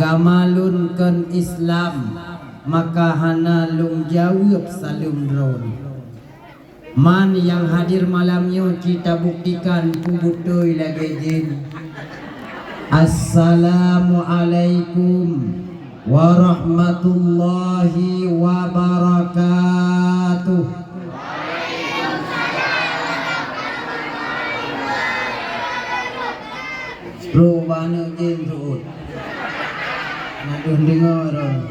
gamalunkeun Islam maka hana lung jawab salum drone. Man yang hadir malamnya kita buktikan kubutoy lagi jin. Assalamualaikum warahmatullahi wabarakatuh. Rubana jin ruut. Nadun dengar ron.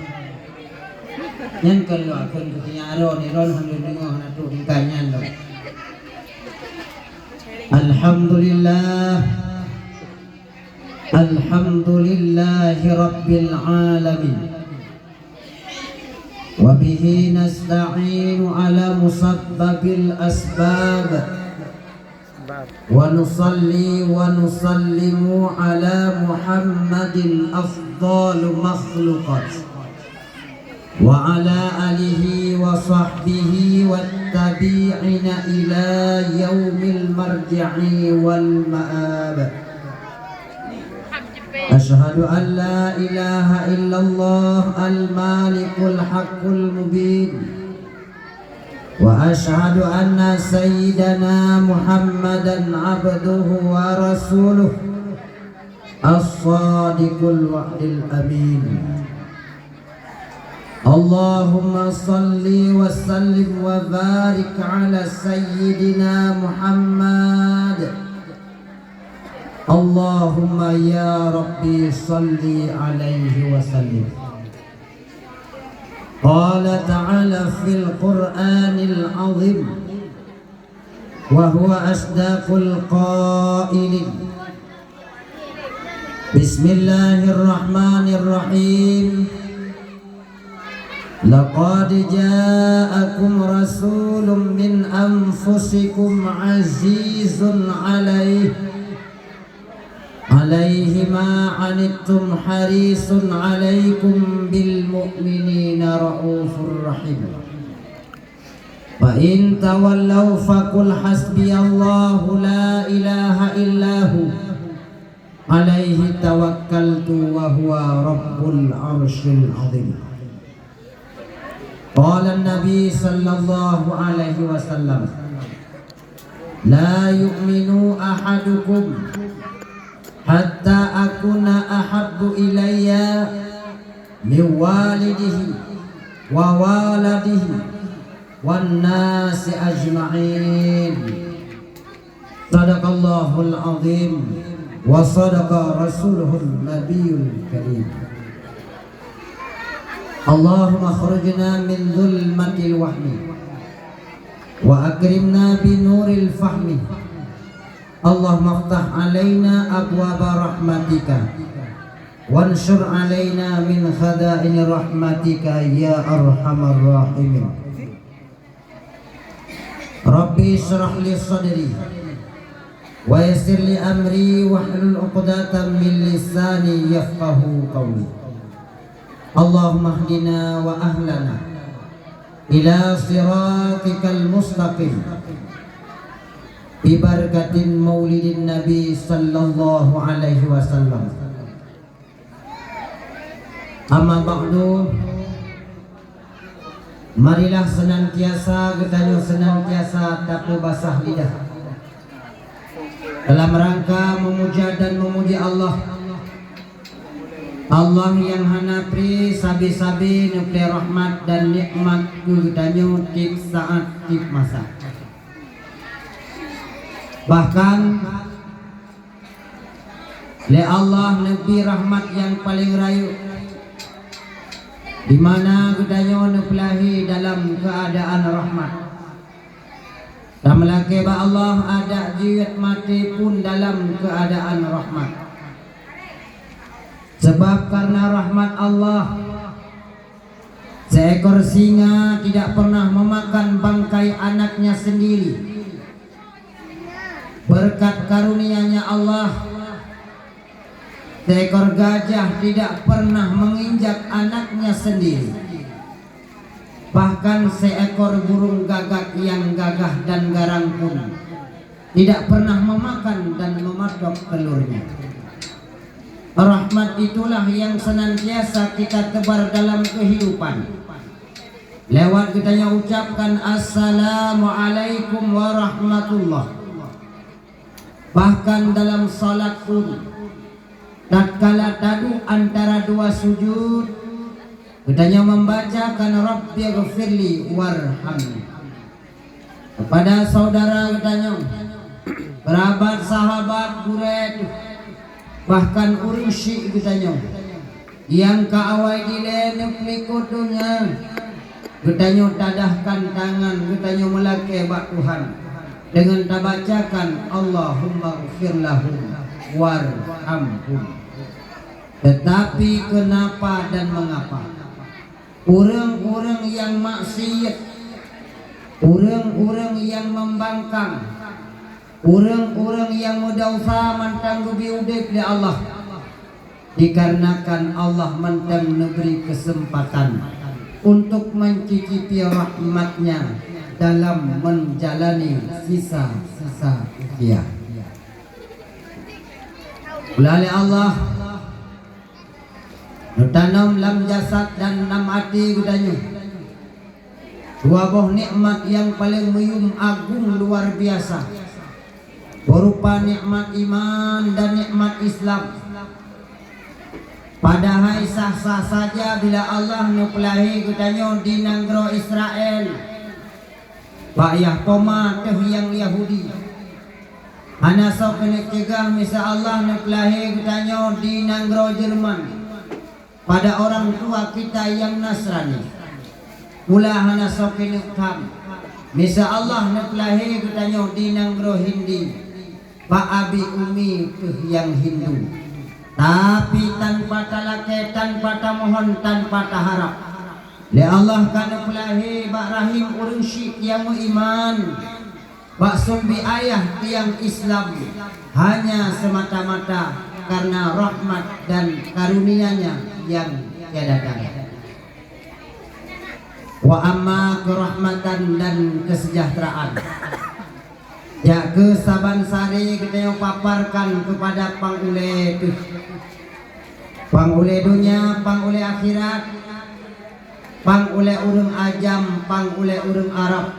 Nyan keluar kan kutinya ron ni ron handun dengar nadun kanyan ron. Alhamdulillah. Alhamdulillahi Rabbil Alamin. Wabihi nasta'inu ala musabbabil asbab. Wa nusalli wa nusallimu ala Muhammadin afdalu makhluqat. Wa ala alihi wa sahbihi wattabi'ina ila yaumil marji'i wal ma'ab. أشهد أن لا إله إلا الله المالك الحق المبين وأشهد أن سيدنا محمدا عبده ورسوله الصادق الوعد الأمين اللهم صل وسلم وبارك على سيدنا محمد Allahumma ya Rabbi salli alaihi wa sallim. Qala ta'ala fil Qur'anil azim wa huwa asdaqul qailin. Bismillahirrahmanirrahim. Laqad ja'akum rasulun min anfusikum azizun alaihi ma anittum harisun alaikum bil mu'minina raufur rahim. Fa in tawallaw faqul hasbiyallahu la ilaha illahu alaihi tawakkaltu wa huwa rabbul arsyil azim. Qala an-nabi sallallahu alaihi wasallam la yu'minu ahadukum hatta akuna ahabbu ilayya min walidihi wa waladihi wan nasi ajma'in. Sadaqallahul azim wa sadaqa rasuluhul nabiyul karim. Allahumma akhrijna min dhulmatil wahmi wa akrimna bi nuril fahmi. Allahumma aftah alaina abwaba rahmatika wansur alaina min khada'in rahmatika ya arhamar rahimin. Rabbi shrah li sadri wa yassir li amri wahlul 'uqdatam min lisani yafqahu qawli. Allahumma hdina wa ahlana ila siratikal mustaqim bibarakatin maulidin Nabi sallallahu alaihi wasallam. Amma ba'du, marilah senantiasa tapu basah lidah dalam rangka memuja dan memuji Allah yang hanapri sabi-sabi nupli rahmat dan nikmat kudanyo tip saat tip masa. Bahkan le Allah lebih rahmat yang paling rayu, di mana gedayo nepelahi dalam keadaan rahmat. Dan melaki ba Allah ada jiwat mati pun dalam keadaan rahmat. Sebab karena rahmat Allah, seekor singa tidak pernah memakan bangkai anaknya sendiri. Berkat karunia-Nya Allah, seekor gajah tidak pernah menginjak anaknya sendiri. Bahkan seekor burung gagak yang gagah dan garang pun tidak pernah memakan dan mematok telurnya. Rahmat itulah yang senantiasa kita tebar dalam kehidupan. Lewat kitanya ucapkan Assalamualaikum warahmatullah. Bahkan dalam salat pun, tatkala tadu antara dua sujud, kitanya membacakan Rabbighfirli warhamni. Kepada saudara kitanya, kerabat, sahabat, guret, bahkan urusy kitanya yang kaawai dilene pelikutunya, kitanya tadahkan tangan, kitanya melake bak Tuhan dengan tabacakan Allahumma ighfir lahum warhamhum. Tetapi kenapa dan mengapa orang-orang yang maksiat, orang-orang yang membangkang, orang-orang yang mudausa mentanggubi udip di Allah, dikarenakan Allah mentang memberi kesempatan untuk mencicipi rahmatnya dalam menjalani sisa-sisa usia. Ulali Allah tanam lam jasad dan nam hati gudanya dua buah nikmat yang paling muyum agung luar biasa, berupa nikmat iman dan nikmat Islam. Padahal sah-sah saja bila Allah nupelahi kitanya di negara Israel, bayah tomat yang Yahudi. Hana sok kena cegah misal Allah nupelahi kitanya di negara Jerman, pada orang tua kita yang Nasrani. Mula hana sok kena kam misal Allah nupelahi kitanya di negara Hindi, Pak Abi Umi yang Hindu, tapi tanpa talake, tanpa tamohon, tanpa taharap. Le Allah kana pelahi bak rahim urang syik yang iman, bak sumbi ayah tiang Islam, hanya semata-mata karena rahmat dan karunia-Nya yang tiada tara. Wa amma kerahmatan dan kesejahteraan, ya ke saban sari kita yang paparkan kepada pangule itu, pangule dunia, pangule akhirat, pangule urang ajam, pangule urang Arab,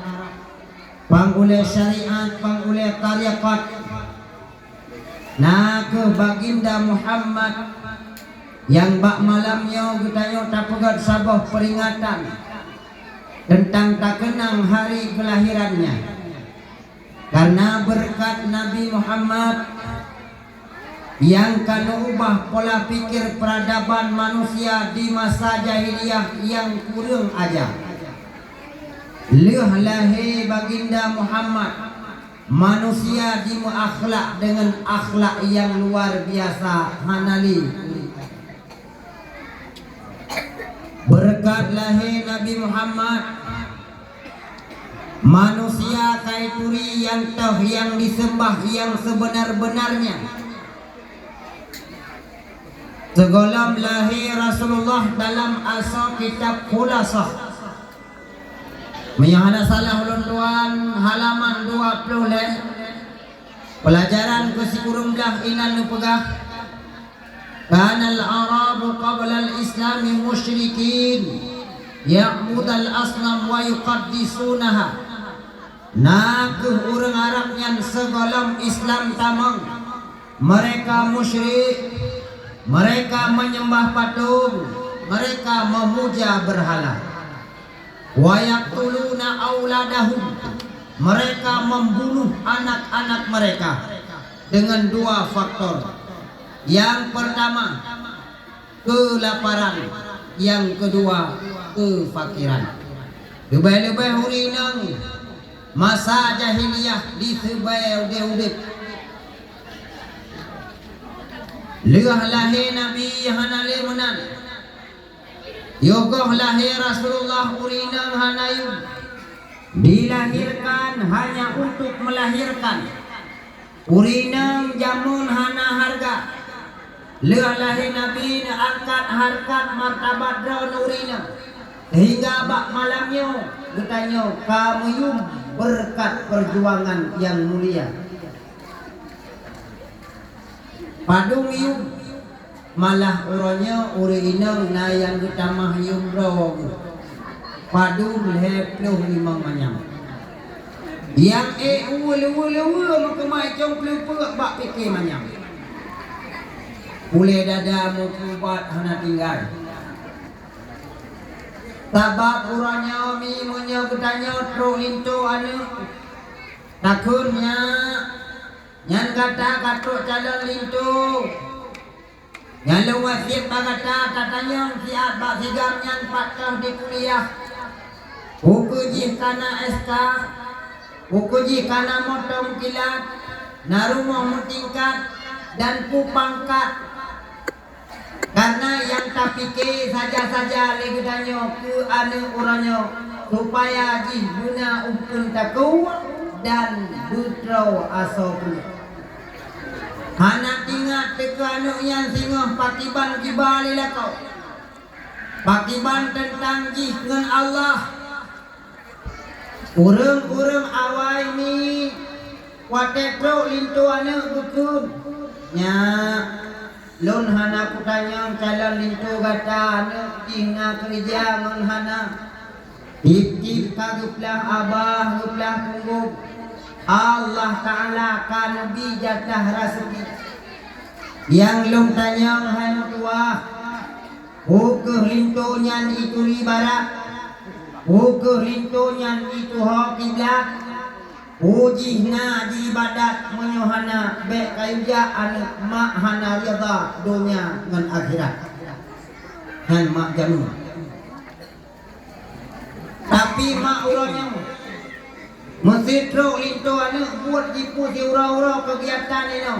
pangule syariat, pangule tariqat. Nah ke baginda Muhammad yang bak malamnya kita tak pegat sabah peringatan tentang tak kenang hari kelahirannya. Karena berkat Nabi Muhammad yang kan ubah pola pikir peradaban manusia di masa jahiliyah yang kurang aja. Lahi baginda Muhammad, manusia di akhlak dengan akhlak yang luar biasa hanali. Berkat lahir Nabi Muhammad, manusia kaituri yang tauh yang disembah yang sebenar-benarnya. Segolong lahir Rasulullah dalam asal kitab Khulasah. Menyahana salah ulun tuan halaman 20 leh. Pelajaran kesikurung belah inan nupegah. Kana al-Arabu qabla al-Islami musyrikin ya'budal asnam wa yuqaddisunaha. Nakuh orang Arab yang sebelum Islam tamang, mereka musyrik, mereka menyembah patung, mereka memuja berhala. Wa yaqtuluna auladahum, mereka membunuh anak-anak mereka dengan dua faktor. Yang pertama kelaparan, yang kedua kefakiran. Lebih-lebih hurinang masa jahiliyah di sebai udip. Lewah lahir Nabi hanale menan, yogoh lahir Rasulullah urinang hanayum, dilahirkan hanya untuk melahirkan. Urinang jamun hana harga. Lewah lahir Nabi angkat harkat martabat daun urinang, sehingga bak malamnya bertanya kamu berkat perjuangan yang mulia. Padung yum malah uranya uri inang na yang getamah yumrog padu lepluh limang manyam yang ulu makamai cong pelupuk bak pikir manyam boleh dada mau kubat hana tinggal tabak uranya mi munyo getanya tro linto anu takunnya nyan kata katruk calon linto yang wasip bagata katanya siap bak sigam yang patah di kuliah. Ukuji kana SK, ukuji kana motong kilat, narumah mutingkat dan pupangkat. Karena yang tak pikir saja-saja legedanyo ke ane uranyo supaya jihuna ukun taku dan butrau asobu. Anak ingat teka anu yang singoh pakiban kibali lakau pakiban tentang jih dengan Allah urang-urang awai ni watetro lintu anu bukun nya lon hana kutanya calon lintu gata anu inga kerja ngon hana tip-tip kaguplah abah guplah pungguk Allah Ta'ala kan bijatah rasaki yang lung tanyang hai tua hukuh lintunyan itu ribarat hukuh lintunyan itu hokiblat ujihna di ibadat menyohana be kayuja anak mak hana rida dunia ngan akhirat han mak jamu tapi mak urangnya mesti tro linto anu buat jipu di ura-ura kegiatan ini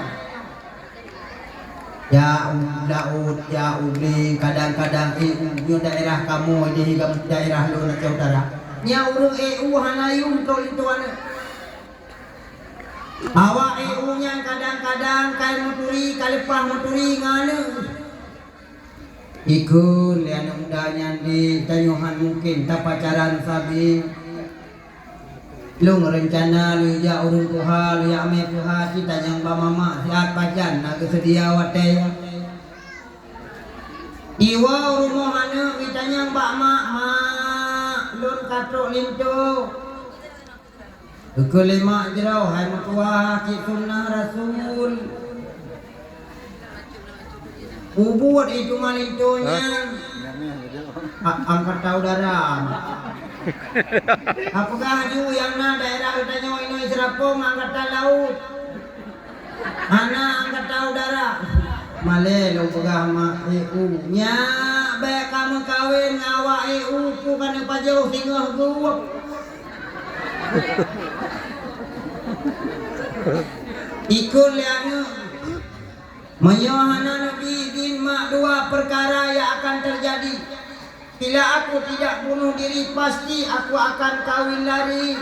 ya Daud ya Uli kadang-kadang iu daerah kamu di daerah lu nak saudara nya urung hanayum tro linto anu awak nya kadang-kadang kai muturi kalepah muturi nganu ikut lian undanya di tanyuhan mungkin tak pacaran sabi lung rencana lu ya urun tuha lu ya ame tuha kita yang ba mama siat pajan nak sedia wate iwa rumah anu kita yang ba mak lun katruk lintu kelima jerau hai mutua ki sunnah rasul ubud itu malintunya angkat udara apakah haju yang na daerah utanya ini serapung angkatan laut mana angkatan udara male lo pegah ma EU nya be kamu kawin awak EU ku kan pajau singoh gua ikut lianu menyohana nabi din mak dua perkara yang akan terjadi. Bila aku tidak bunuh diri pasti aku akan kawin lari.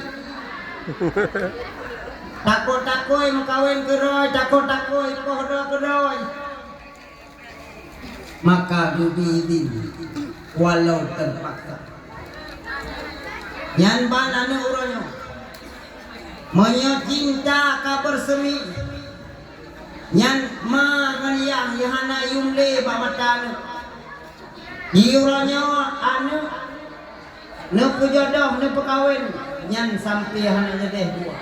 Takut-takut kawin keroy, takut-takut pohdo keroy. Maka bibidin walau terpaksa. Yan banana uronyo. Moyo cinta kabar semi. Yan ma ngaliyah yahana yumle bamatana. Iurannya anu ne pejodoh ne pekawin nyan sampai hana jedeh dua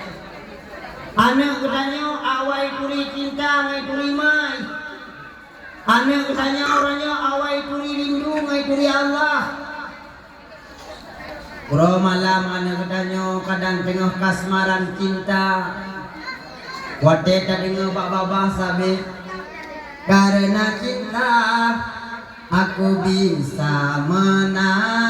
anu katanya awai turi cinta ngai turi mai anu katanya orangnya awai turi rindu ngai turi Allah bro malam anu katanya kadang tengah kasmaran cinta wate tadi ngebak babah sabe karena cinta aku bisa menangis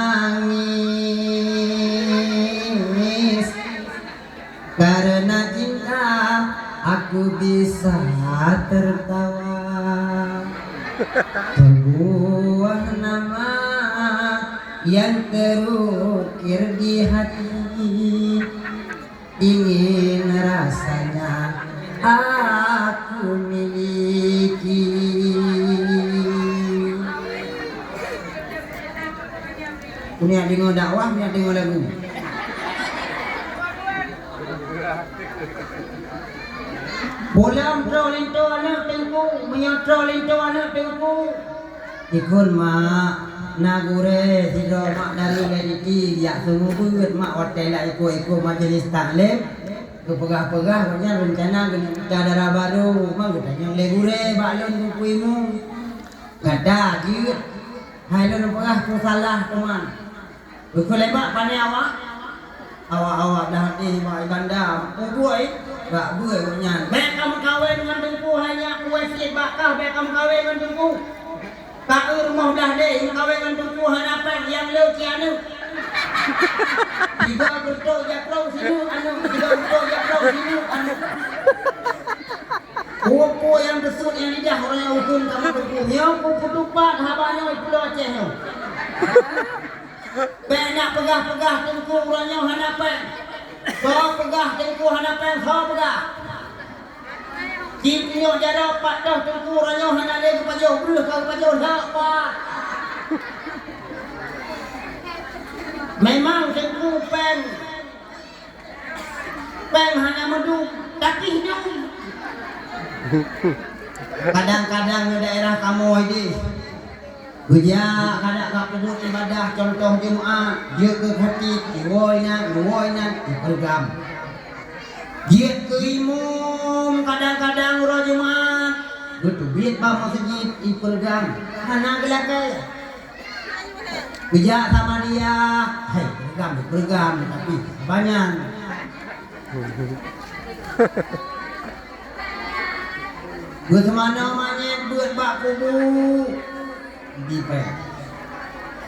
karena cinta aku bisa tertawa sebuah nama yang terukir di hati ingin rasanya aku miliki. Ini ada dengar dakwah, ini ada dengar lagu. Bolam trolinto anak tengku, menyotro linto anak tengku. Ikut mak nagure sido mak dari lediti ya sungguh buat mak hotel lah ikut majelis taklim. Kepegah-pegah punya rencana cadara baru, mak kita yang legure balon kukuimu. Gada jiut. Hai lo pegah ku salah teman. Buku lebak pandai awak dah hati mak ibanda. Buai. Bak buai punya. Baik kamu kawin dengan tengku hanya kue sikit bakal. Baik kamu kawin dengan tengku. Kak rumah dah deh. Kawin dengan tengku harapan yang lo kianu. Tiga betul jakrau sini anu. Tiga betul jakrau sini anu. Kuku yang besut yang lidah orang yang ukun kamu tengku. Yang kuku tupat habanya pulau Aceh. Baik nak pegah-pegah tengku orangnya harapan. Kau pegah tengku hanapan kau pegah. Jinyo jara patah tengku ranyo hanale kepajo breh kau kepajo dak pak. Memang tengku pen hanya mendung tapi hidup. Kadang-kadang di daerah kamu ini Gujya kada ka pubut ibadah contoh Jumat je ke khatib diwoinan di program. Dia ke imum kadang-kadang ro Jumat betul bit ba masjid di program. Hana gelake. Gujya sama dia, hai program tapi banyak. Buat mana manyet buat bak kubu. Dipen.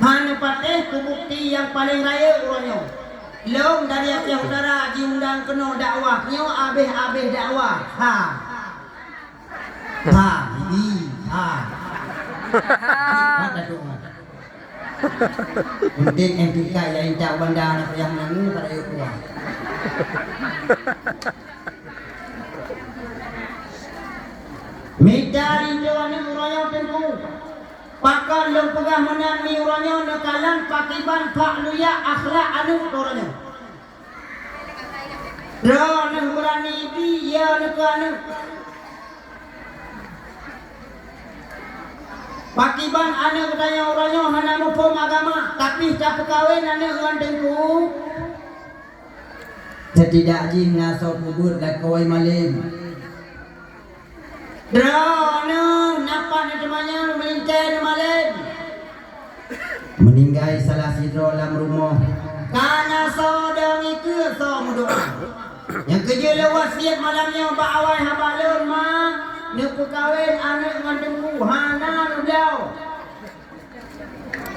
Mana pateh bukti yang paling raya orangnya. Long dari Aceh Utara diundang kena dakwahnya abeh dakwah. Ini. Ada doa. Mungkin MPK yang cak bandar yang nangu pada kuah. Medali joane orangnya tentu. Pakar yang pegah menami orangnya nekalan pakiban pak luya akhlak anu orangnya. Drone berani dia nekanu. Pakiban anu katanya orangnya hana mupom agama tapi tak kawin anu dengan tengku. Setidak jin naso kubur dan kawai malim. Drone napa namanya melintai malam meninggal salah sidro dalam rumah karena sodang itu so doa yang kerja wasiat malamnya bawai habalun mah nepu kawin anak ngandungku hana nudau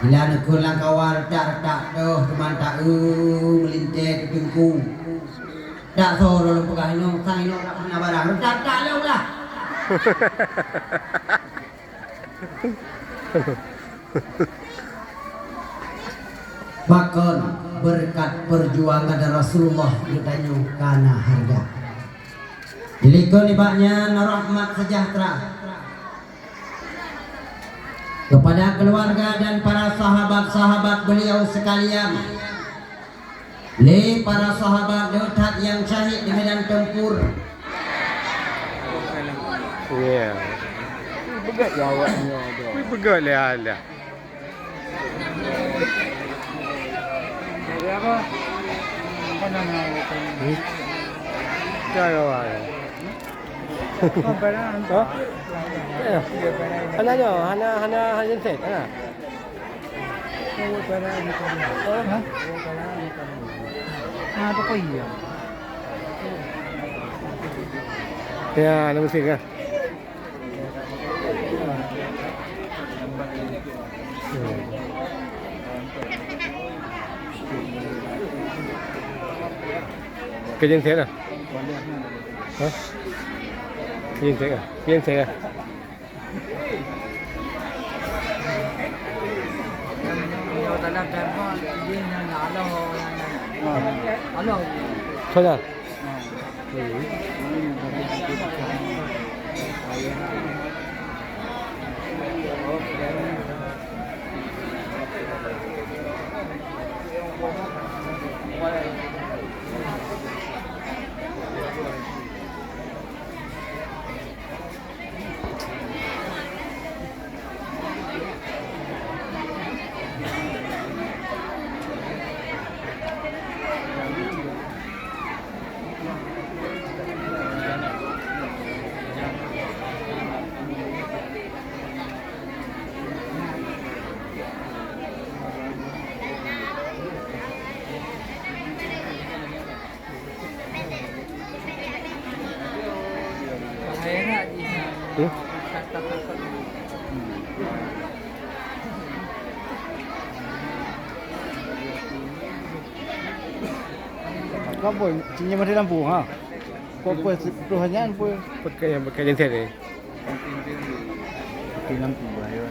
bila nekulang kawar tak doh teman tak melintai ketengku tak so dalam pegahnya sang ino tak pernah barang tak leu lah. Bahkan berkat perjuangan Rasulullah ditanya karena harga. Dilikun ibaknya rahmat sejahtera kepada keluarga dan para sahabat-sahabat beliau sekalian. Para sahabat dekat yang syahid di medan tempur. Ya. Begat ya awaknya tu. Begat lah lah. Ada apa? Apa nama itu? Cara apa? Apa nama? Eh. Hana yang set, hana. Apa kau iya? Ya, nama sih cái dân thế nào? Hả? Cái dân thế à? Cái dân thế à? Thôi nào? Kau pun cinya mati lampu ha. Kau pun peruhannya pun pakai jenset ni. mati lampu bahaya.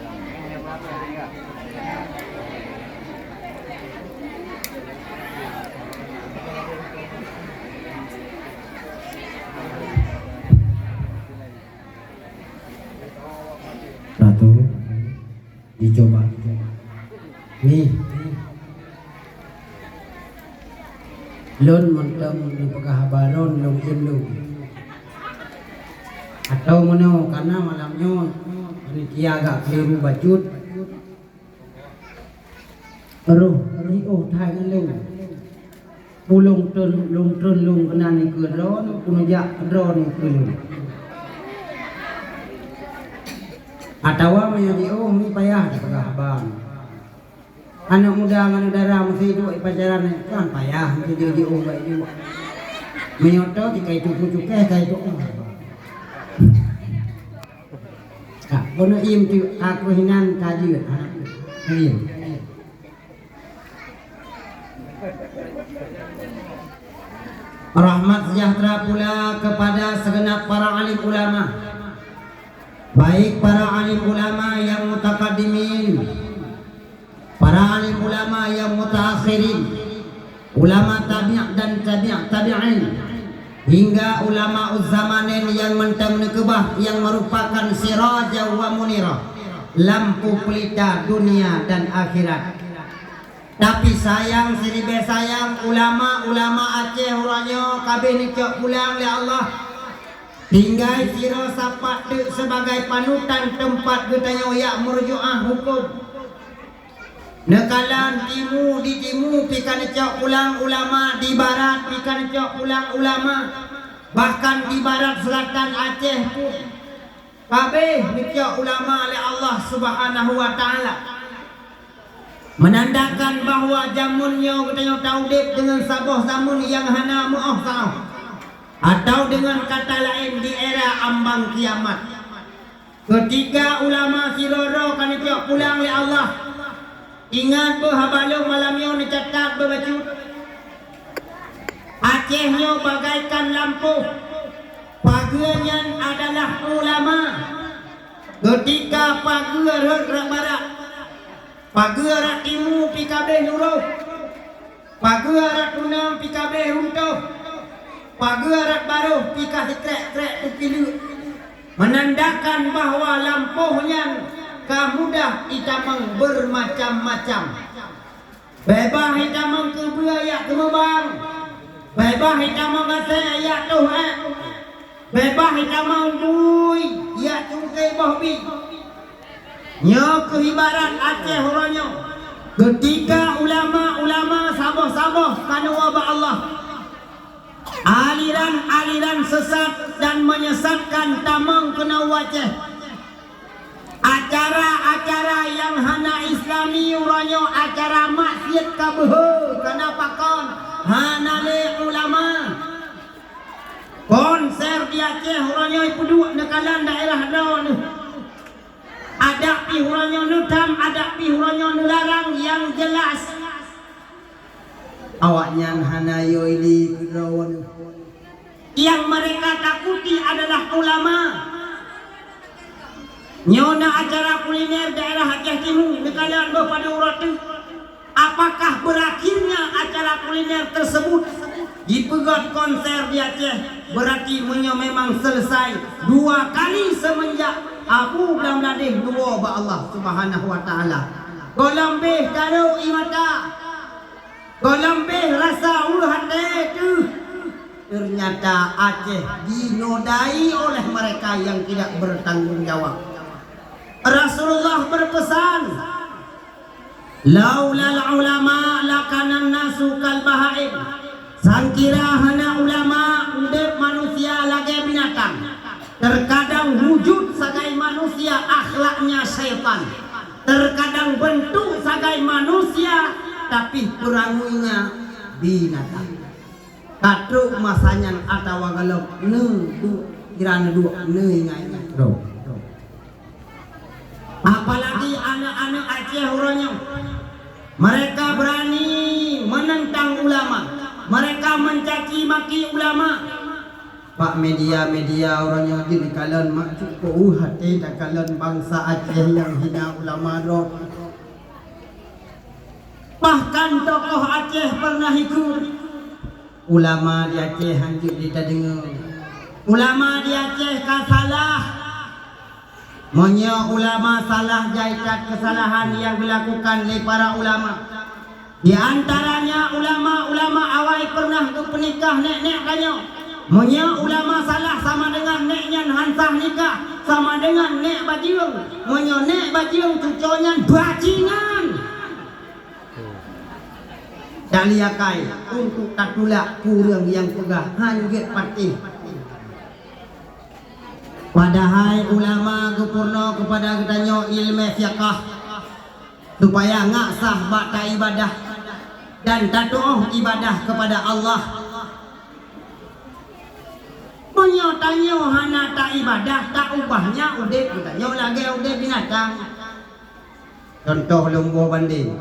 Ratu dicoba nih lon mentang di pekahabaron long indung atau mana karena malamnya Riki agak keliru bacut Aduh, thai kan lu pulung trun kena ni ke drone punujak drone ke lu atau menjadi mi payah di pekahaban anak muda anak darah mesti dua pacaran kan payah mesti jadi baik juga menyoto jika itu cukai kayak itu tak kono im tu aku hinan kaji anak im rahmat sejahtera pula kepada segenap para alim ulama, baik para alim ulama yang mutakaddimin, para alim ulama yang mutaakhirin, ulama tabi' dan tabi'in, hingga ulama uzzamanin yang mentang nekebah yang merupakan siraja wa munira, lampu pelita dunia dan akhirat. Tapi sayang seribe sayang ulama Aceh urangnya kabeh nikah pulang oleh Allah. Tinggal sira sapat dek sebagai panutan tempat getanya yak merjuah hukum. Nekalan timu di timu pikan cok pulang ulama, di barat pikan cok pulang ulama. Bahkan di barat selatan Aceh pun kabeh nikah ulama oleh Allah Subhanahu wa taala. Menandakan bahawa zamannya katanya taudib dengan sabah zaman yang hana mu'ahsah, atau dengan kata lain di era ambang kiamat. Ketika ulama siroro kan itu pulang oleh Allah, ingat berhabalung malamnya dicatat berbacut Acehnya bagaikan lampu, pagiannya adalah ulama. Ketika pagi barat, pagi arat timu pikabeh nuruh, pagi arat tunang pikabeh huntuh, pagi arat baruh pikah trek tukilu, menandakan bahawa lampuhnya kamudah itamang bermacam-macam. Bebah itamang kebuaya kemubang, bebah itamang asal ya Tuhan, bebah itamang bui ya cungkai bahbi. Nya kehibarat Aceh orangnya ketika ulama-ulama sabah-sabah kana wabah Allah, aliran-aliran sesat dan menyesatkan tamang kena Aceh, acara-acara yang hana islami orangnya acara maksiat kabeh kana pakon hana le ulama. Konser di Aceh orangnya pedua nekalan daerah daun ada pihuranya nutam, ada pihuranya nularang yang jelas. Awaknya hanayo ini kerawan. Yang mereka takuti adalah ulama. Nyona acara kuliner daerah Aceh Timur nekalan pada urat. Apakah berakhirnya acara kuliner tersebut dipegat konser di Aceh? Berarti memang selesai 2 kali semenjak Abu Blamladeh dua ba Allah Subhanahu wa taala. Golambeh karo imata. Golambeh rasa ulu hati tu. Ternyata Aceh dinodai oleh mereka yang tidak bertanggung jawab. Rasulullah berpesan, laulal ulama lakanan nasu kal bahaim. Sangkira hana ulama udep manusia lagi binatang. Terkadang wujud sebagai manusia akhlaknya syaitan, terkadang bentuk sebagai manusia tapi peranguinya binatang. Katruk masanya atau wagalok kirana dua ingainya. Apalagi anak-anak Aceh orangnya, mereka berani menentang ulama, Mereka mencaci maki ulama. Pak media-media orangnya di kalian maksud hati dan kalian bangsa Aceh yang hina ulama roh. Bahkan tokoh Aceh pernah ikut. Ulama di Aceh hancur kita dengar. Ulama di Aceh kan salah. Monya ulama salah jaikat kesalahan yang dilakukan oleh para ulama. Di antaranya ulama-ulama awal pernah bernikah nek-nek kanyo. Monya ulama salah sama dengan neknya hansah nikah, sama dengan nek bajiung. Monya nek bajiung cuconya bajingan. Daliakai untuk tatulak kurang yang pegah hanggit pati. Padahal ulama gupurno kepada ketanyo ilmu fiqah supaya ngak sah bakta ibadah dan tatuh ibadah kepada Allah. Punya tanyo hana tak ibadah tak ubahnya udah ketanyo lagi udah binatang. Contoh lumbu banding.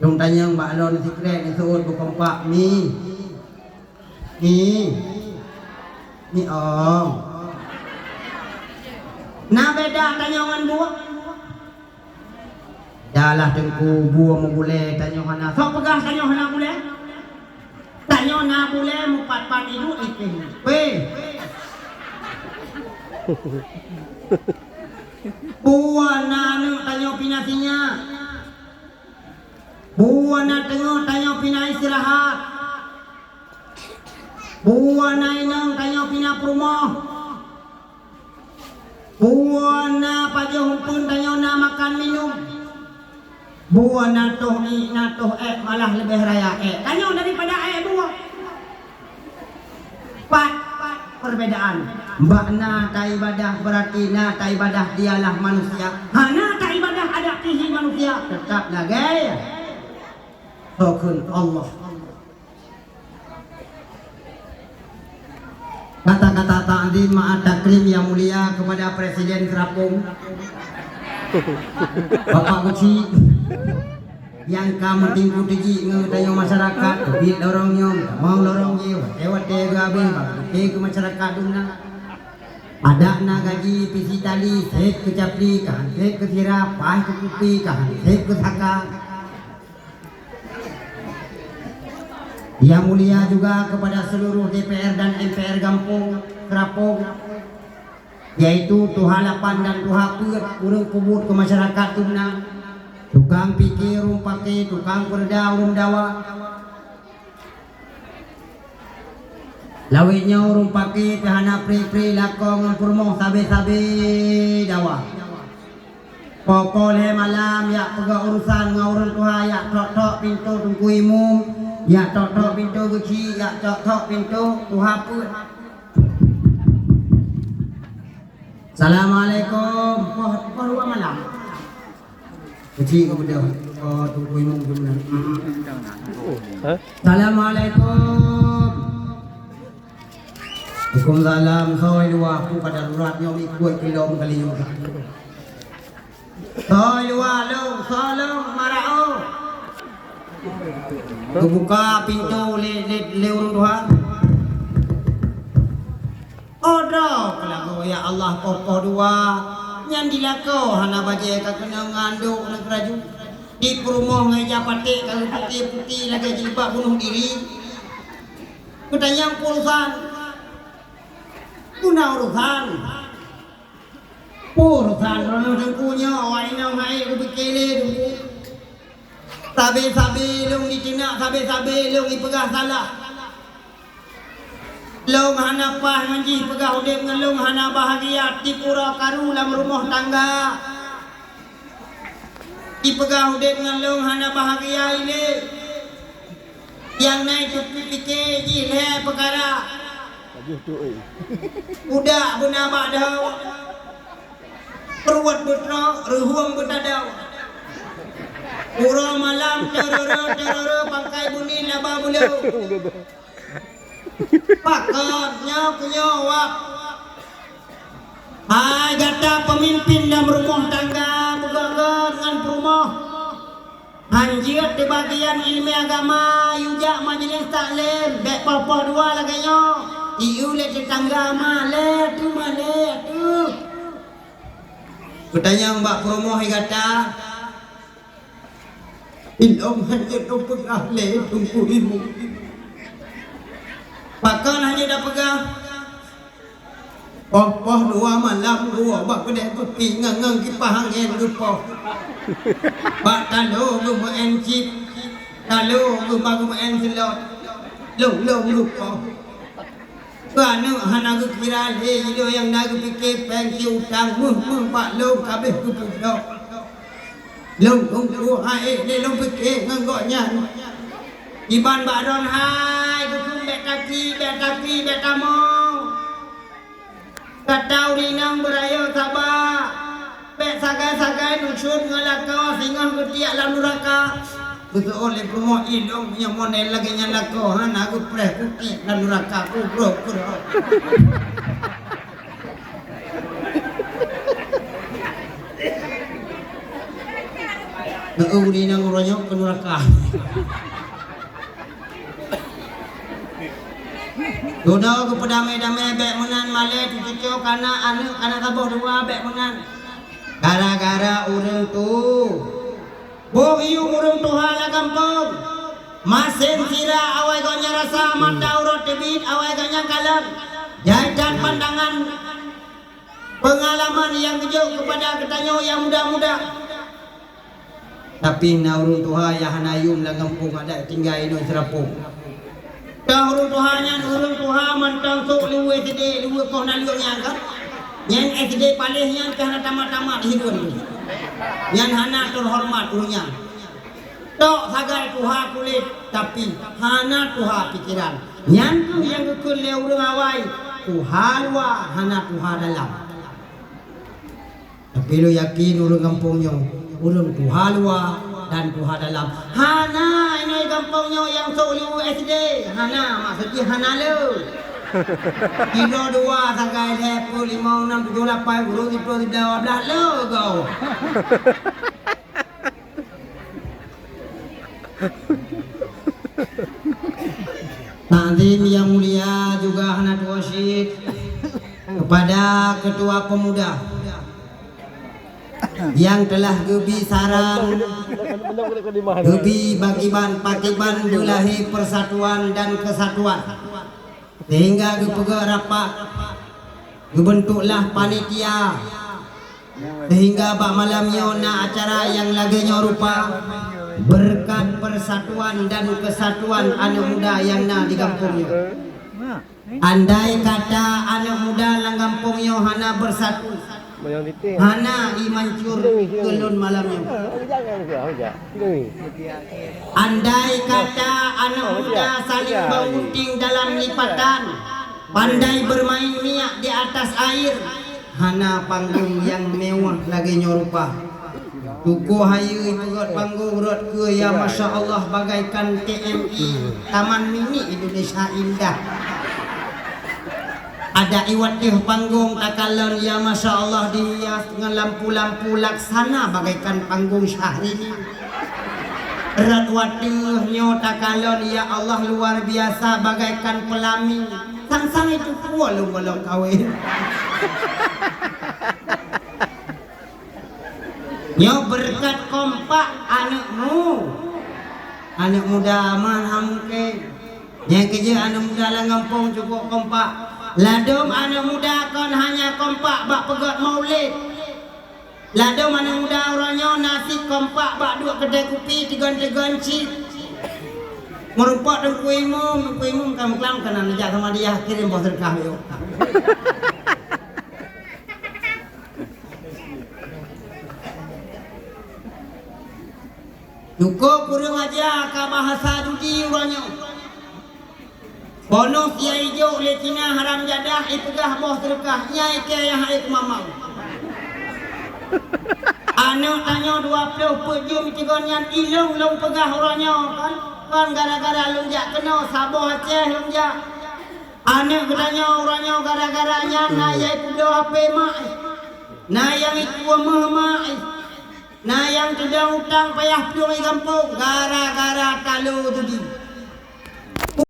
Dong tanya Mbak Alon secret ni suut bukan pak mi. Ni om. Nah beda tanya dengan buah. Dalah tengku buah mau boleh tanya hana. Sok pegah tanya hana boleh. Tanya hana boleh mupat-pat itu ikin. Buah nanu tanya pinasinya. Buah na tengok tanya pina istirahat. Buah na inang tanya pina perumah. Buah na pajah pun tanya na makan minum. Buah na toh malah lebih raya tanya daripada buah. Pat perbedaan. Mbak na ta ibadah berarti na ta ibadah dialah manusia. Hana ta ibadah adaptasi manusia. Tetap lagi. Token Allah. Kata-kata ta'zim ma'at takrim yang mulia kepada Presiden Serapong Bapak Guci yang kamu tinggu tinggi ngetanya masyarakat bit lorong nyom mau lorong jiwa lewat gabe ke masyarakat dumna ada na gaji pisi tali set ke capli kan set ke sirap pai ke kupi kan set ke saka. Yang mulia juga kepada seluruh DPR dan MPR Gampung Serapong, yaitu Tuhalapan dan Tuhaput urung kubut ke masyarakat tuna, tukang pikir urung pakai, tukang perda urung dawa, lawitnya urung pakai, tahana pri-pri lakong purmoh sabe-sabe dawa. Pokoknya malam ya pegak urusan ngurun Tuhan ya tok-tok pintu tunggu imum. Ya tok-tok pintu guci, ya tok-tok pintu tuhaput. Assalamualaikum. Kau luar malam. Guci kemudian. Oh tunggu imum kemudian. Assalamualaikum. Waalaikumsalam. Soy luar aku pada darurat nyom ikut kilom kali nyom. Soy luar lu, solong marao. Buka pintu lewung Tuhan. Odo kalau ya Allah pokok dua yang dilako hana baje ka kena nganduk nak raju di perumoh ngeja patik kalau putih-putih lagi jilbab bunuh diri. Kutanya urusan guna urusan rono dengkunya wainau hai ku bikele dengku. Sabe-sabe long ditinak, sabe-sabe long ipegah salah. Long hana pah manji pegah udip dengan long hana bahagia tipura karu dalam rumah tangga. Ipegah udip dengan long hana bahagia ini. Yang naik cukup fikir jilhe perkara. Budak buna bakdau. Perwat putra, ruhum betadau. Pura malam teroro pakai bunyi laba bulau. Pakatnya penyawak. Hai kata pemimpin dalam rumah tangga bergagal dengan rumah. Hanjir di bagian ilmu agama Yujak majlis taklim Bek popoh dua laganya Iu le tetangga male tu male tu Kutanya mbak promo hai kata Ilom hanya tu pegah le tunggu ilmu Pakan hanya dah pegang Popoh dua malam dua bak kedai kopi ngang kipas angin lupa bak talo gum encip talo gum bagu encelot long lupa Kerana hana ke kira le hidup yang nak fikir pensi utang pak long kabeh ke pudok long tu hai le long fikir ngangoknya iban baron hai ku bet kaki bet tamong Katau rinang berayo sabah Pek sagai-sagai nusyud ngelakau Singgah ketiak lalu raka Betul oleh promo ilong yang model lagi nyalakau Hana aku preh kutiak lalu raka Kubro Ngau rinang ronyok penuh raka Dono ke pedamai-damai bek menan male cucu kana anak kaboh dua bek menan. Gara-gara urang tu. Bo iu urang tuhala kampung. Masin sira awai gonya rasa mata urut tebit awai gonya kalam. Jajan pandangan pengalaman yang kejauh kepada ketanyo yang muda-muda. Tapi na urang tuha ya hanayum lang kampung ada tinggal ino serapung. Dah urung tuha mantang sok luwe sedek luwe kau nak liuk yang kan yang sedek palih yang kena tamat-tamat hidup tu yang hana terhormat urungnya tok sagai tuha kulit tapi hana tuha pikiran yang tu yang kekul le urung awai tuha luar hana tuha dalam tapi lu yakin urung kampungnya urung tuha luar dan Tuhan dalam hana ini kampungnya yang solu SD hana maksudnya hana lu kilo dua sagai lepo 5, 6, 7, 8 guru 10, 12 lu kau Nazim yang mulia juga hana wasyid kepada ketua pemuda yang telah gebi saran gebi pakiban belahi persatuan dan kesatuan sehingga gepega rapat gebentuklah panitia sehingga bak malamnya na acara yang laganya rupa berkat persatuan dan kesatuan anak muda yang na di kampungnya andai kata anak muda lang kampungnya hana bersatu hana imancur kelun malamnya andai kata anak muda saling berunding dalam lipatan pandai bermain minyak di atas air hana panggung yang mewah lagi nyorupa tuku hayu ibugot panggung rot ke ya Masya Allah bagaikan TMI Taman Mini Indonesia Indah ada iwatih panggung takalon ya Masya Allah dihias dengan lampu-lampu laksana bagaikan panggung Syahrini erat watihnya takalon ya Allah luar biasa bagaikan pelami sang-sang itu pua lu belum kawin nyo berkat kompak anakmu anak muda aman mungkin yang kerja anak muda lang kampung cukup kompak ladom anak muda kon hanya kompak bak pegot maulid ladom anak muda orangnya nasi kompak bak dua kedai kopi tiga-tiga cik merupak dan kuimum kamu kelam kena nejak sama dia kirim bos rekah yuk cukup kurang aja ke bahasa judi orangnya bonus ya hijau letina haram jadah ipegah boh terkah nyai ke yang haik mamau anak tanya 20 pejum tigonyan ilung long pegah orangnya kan gara-gara lunjak kena saboh Aceh lunjak anak katanya orangnya gara-garanya na yai kudo HP mak na yang itu mah mak Na yang sedang utang payah pelung gampung gara-gara talu tadi.